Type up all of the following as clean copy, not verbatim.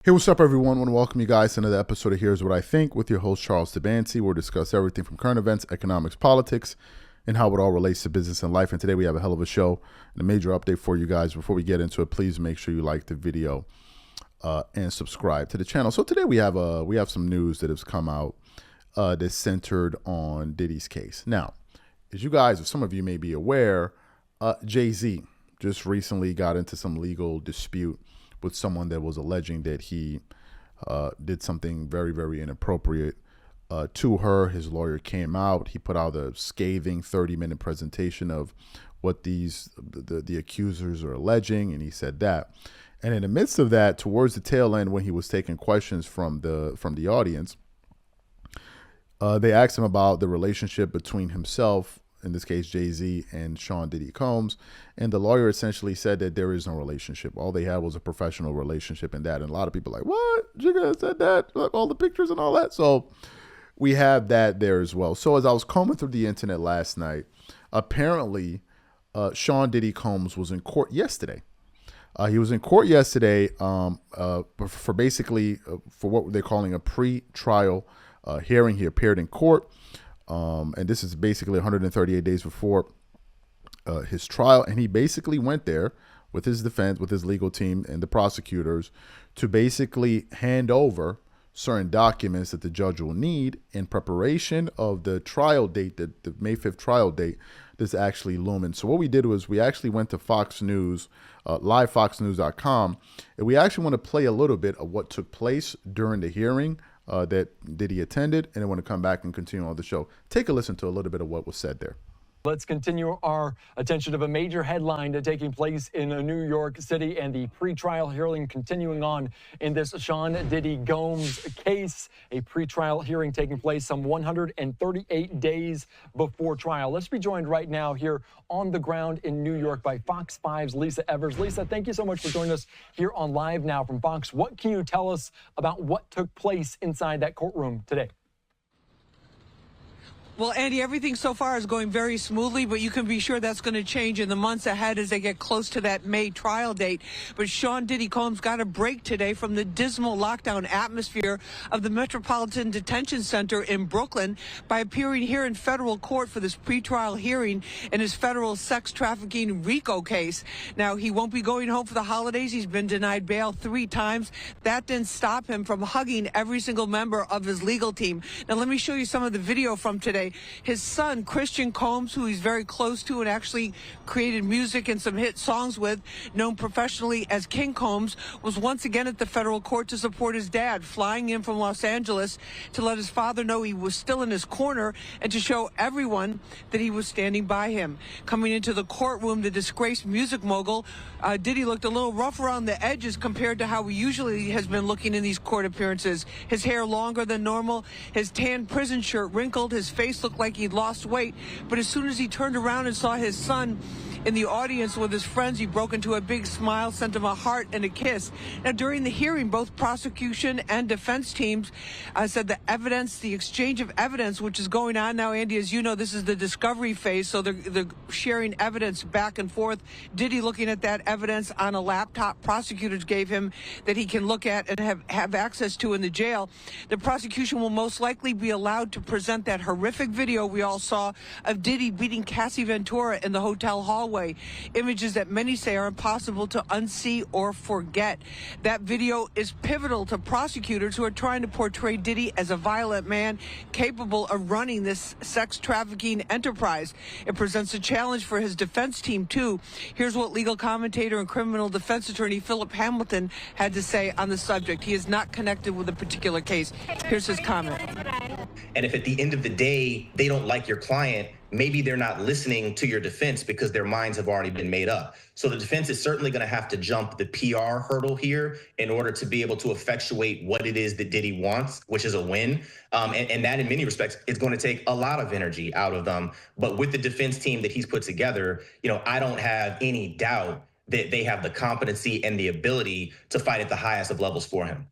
Hey, what's up, everyone? I want to welcome you guys to another episode of Here's What I Think with your host, Charles Tabansi. We'll discuss everything from current events, economics, politics, and how it all relates to business and life. And today we have a hell of a show and a major update for you guys. Before we get into it, please make sure you like the video and subscribe to the channel. So today we have some news that has come out that's centered on Diddy's case. Now, as you guys, or some of you may be aware, Jay-Z just recently got into some legal dispute with someone that was alleging that he did something very, very inappropriate to her. His lawyer came out. He put out a scathing 30-minute presentation of what the accusers are alleging, and he said that. And in the midst of that, towards the tail end, when he was taking questions from the audience, they asked him about the relationship between himself, in this case Jay-Z, and Sean Diddy Combs, and the lawyer essentially said that there is no relationship. All they had was a professional relationship in that. And a lot of people are like, what? Jigga said that? Like, all the pictures and all that? So we have that there as well. So as I was combing through the internet last night, apparently Sean Diddy Combs was in court yesterday. He was in court yesterday for basically for what they're calling a pre-trial hearing. He appeared in court. And this is basically 138 days before his trial. And he basically went there with his defense, with his legal team and the prosecutors, to basically hand over certain documents that the judge will need in preparation of the trial date, the May 5th trial date that's actually looming. So what we did was we actually went to Fox News, livefoxnews.com, and we actually want to play a little bit of what took place during the hearing that Diddy attended, and I want to come back and continue on the show. Take a listen to a little bit of what was said there. Let's continue our attention of a major headline taking place in New York City and the pre-trial hearing continuing on in this Sean Diddy Combs case. A pre-trial hearing taking place some 138 days before trial. Let's be joined right now here on the ground in New York by Fox 5's Lisa Evers. Lisa, thank you so much for joining us here on Live Now from Fox. What can you tell us about what took place inside that courtroom today? Well, Andy, everything so far is going very smoothly, but you can be sure that's going to change in the months ahead as they get close to that May trial date. But Sean Diddy Combs got a break today from the dismal lockdown atmosphere of the Metropolitan Detention Center in Brooklyn by appearing here in federal court for this pretrial hearing in his federal sex trafficking RICO case. Now, he won't be going home for the holidays. He's been denied bail 3 times. That didn't stop him from hugging every single member of his legal team. Now, let me show you some of the video from today. His son, Christian Combs, who he's very close to and actually created music and some hit songs with, known professionally as King Combs, was once again at the federal court to support his dad, flying in from Los Angeles to let his father know he was still in his corner and to show everyone that he was standing by him. Coming into the courtroom, the disgraced music mogul, Diddy looked a little rough around the edges compared to how he usually has been looking in these court appearances. His hair longer than normal, his tan prison shirt wrinkled, his face looked like he'd lost weight. But as soon as he turned around and saw his son in the audience with his friends, he broke into a big smile, sent him a heart and a kiss. Now, during the hearing, both prosecution and defense teams said the evidence, the exchange of evidence, which is going on now, Andy, as you know, this is the discovery phase, so they're sharing evidence back and forth. Diddy looking at that evidence on a laptop prosecutors gave him that he can look at and have access to in the jail. The prosecution will most likely be allowed to present that horrific video we all saw of Diddy beating Cassie Ventura in the hotel hallway. Images that many say are impossible to unsee or forget. That video is pivotal to prosecutors who are trying to portray Diddy as a violent man capable of running this sex trafficking enterprise. It presents a challenge for his defense team, too. Here's what legal commentator and criminal defense attorney Philip Hamilton had to say on the subject. He is not connected with a particular case. Here's his comment. And if at the end of the day, they don't like your client, maybe they're not listening to your defense because their minds have already been made up. So the defense is certainly going to have to jump the PR hurdle here in order to be able to effectuate what it is that Diddy wants, which is a win. And that in many respects, it's going to take a lot of energy out of them. But with the defense team that he's put together, I don't have any doubt that they have the competency and the ability to fight at the highest of levels for him.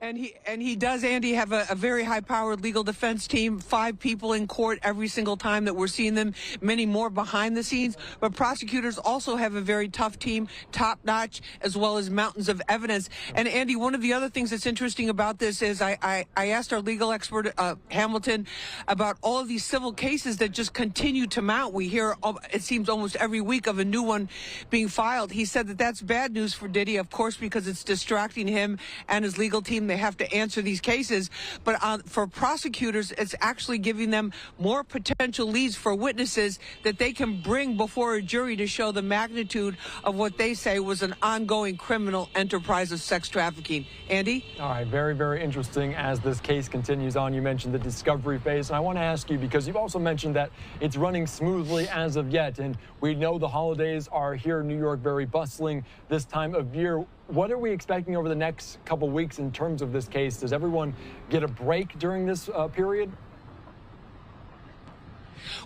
And he does, Andy, have a very high-powered legal defense team, 5 people in court every single time that we're seeing them, many more behind the scenes. But prosecutors also have a very tough team, top-notch, as well as mountains of evidence. And, Andy, one of the other things that's interesting about this is I asked our legal expert, Hamilton, about all of these civil cases that just continue to mount. We hear, it seems, almost every week of a new one being filed. He said that that's bad news for Diddy, of course, because it's distracting him and his legal team. They have to answer these cases, but for prosecutors, it's actually giving them more potential leads for witnesses that they can bring before a jury to show the magnitude of what they say was an ongoing criminal enterprise of sex trafficking. Andy? All right, very, very interesting as this case continues on. You mentioned the discovery phase, and I want to ask you, because you've also mentioned that it's running smoothly as of yet, and we know the holidays are here in New York, very bustling this time of year. What are we expecting over the next couple weeks in terms of this case? Does everyone get a break during this period?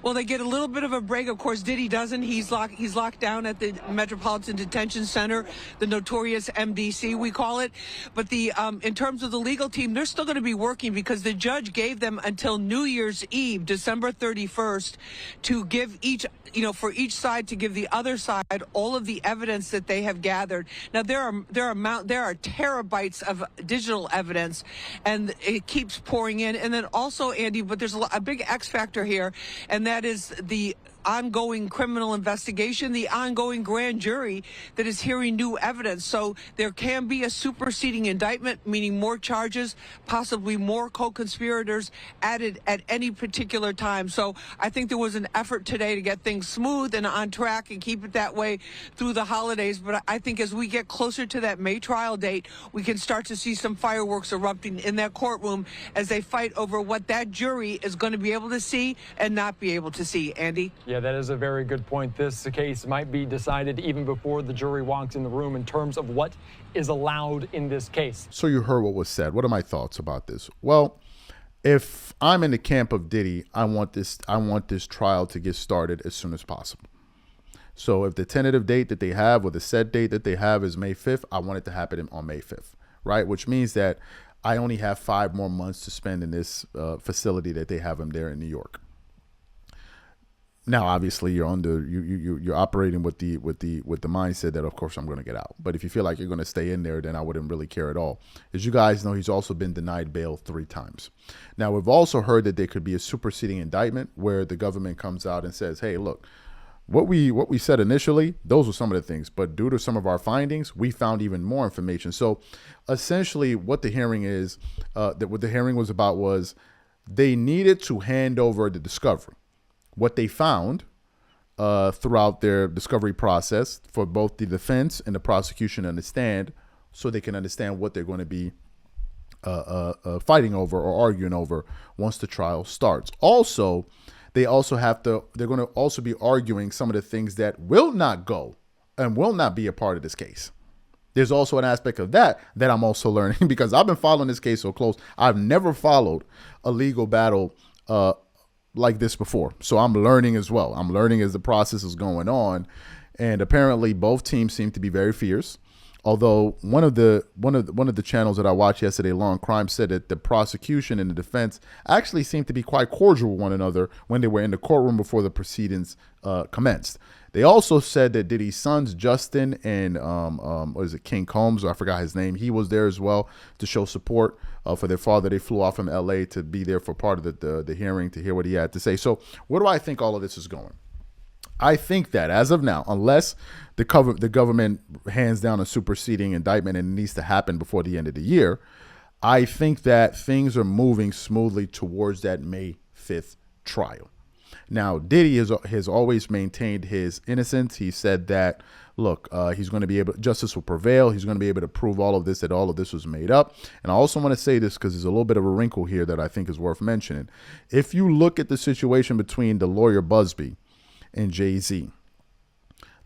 Well, they get a little bit of a break. Of course, Diddy doesn't. He's locked down at the Metropolitan Detention Center, the notorious MDC, we call it. But in terms of the legal team, they're still going to be working because the judge gave them until New Year's Eve, December 31st, to give for each side to give the other side all of the evidence that they have gathered. Now, there are terabytes of digital evidence, and it keeps pouring in. And then also, Andy, but there's a big X factor here, and that is the ongoing criminal investigation, the ongoing grand jury that is hearing new evidence. So there can be a superseding indictment, meaning more charges, possibly more co-conspirators added at any particular time. So I think there was an effort today to get things smooth and on track and keep it that way through the holidays. But I think as we get closer to that May trial date, we can start to see some fireworks erupting in that courtroom as they fight over what that jury is going to be able to see and not be able to see. Andy? Yeah, that is a very good point. This case might be decided even before the jury walks in the room in terms of what is allowed in this case. So you heard what was said. What are my thoughts about this? Well, if I'm in the camp of Diddy, I want this trial to get started as soon as possible. So if the tentative date that they have or the set date that they have is May 5th, I want it to happen on May 5th, right? Which means that I only have 5 more months to spend in this facility that they have him there in New York. Now, obviously, you're operating with the mindset that, of course, I'm going to get out. But if you feel like you're going to stay in there, then I wouldn't really care at all. As you guys know, he's also been denied bail 3 times. Now, we've also heard that there could be a superseding indictment where the government comes out and says, "Hey, look, what we said initially, those were some of the things, but due to some of our findings, we found even more information." So, essentially, what the hearing is, what the hearing was about was they needed to hand over the discovery. What they found throughout their discovery process for both the defense and the prosecution to understand, so they can understand what they're going to be fighting over or arguing over once the trial starts. Also, they're going to also be arguing some of the things that will not go and will not be a part of this case. There's also an aspect of that I'm also learning because I've been following this case so close. I've never followed a legal battle like this before. So I'm learning as well. I'm learning as the process is going on. And apparently both teams seem to be very fierce. Although one of the channels that I watched yesterday, Law and Crime, said that the prosecution and the defense actually seemed to be quite cordial with one another when they were in the courtroom before the proceedings commenced. They also said that Diddy's sons, Justin and what is it, King Combs, or I forgot his name, he was there as well to show support for their father. They flew off from LA to be there for part of the hearing to hear what he had to say. So where do I think all of this is going? I think that as of now, unless the government hands down a superseding indictment and it needs to happen before the end of the year, I think that things are moving smoothly towards that May 5th trial. Now, Diddy has always maintained his innocence. He said that, look, he's going to be able, justice will prevail. He's going to be able to prove that all of this was made up. And I also want to say this because there's a little bit of a wrinkle here that I think is worth mentioning. If you look at the situation between the lawyer Busby and Jay-Z,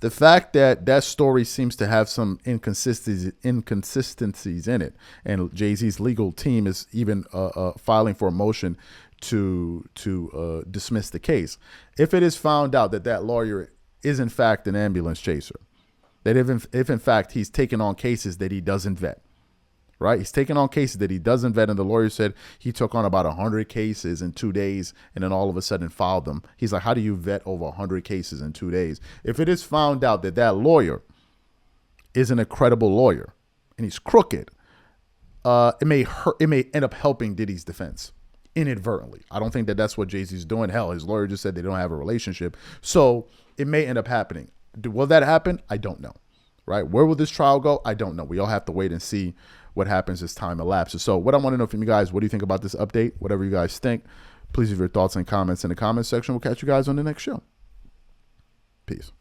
the fact that story seems to have some inconsistencies in it, and Jay-Z's legal team is even filing for a motion to dismiss the case. If it is found out that lawyer is in fact an ambulance chaser, that if in fact he's taken on cases that he doesn't vet, right? He's taking on cases that he doesn't vet. And the lawyer said he took on about 100 cases in 2 days and then all of a sudden filed them. He's like, how do you vet over 100 cases in 2 days? If it is found out that that lawyer isn't a credible lawyer and he's crooked, it may hurt. It may end up helping Diddy's defense inadvertently. I don't think that that's what Jay-Z's doing. Hell, his lawyer just said they don't have a relationship. So it may end up happening. Will that happen? I don't know. Right? Where will this trial go? I don't know. We all have to wait and see what happens as time elapses. So what I want to know from you guys, what do you think about this update? Whatever you guys think, please leave your thoughts and comments in the comments section. We'll catch you guys on the next show. Peace.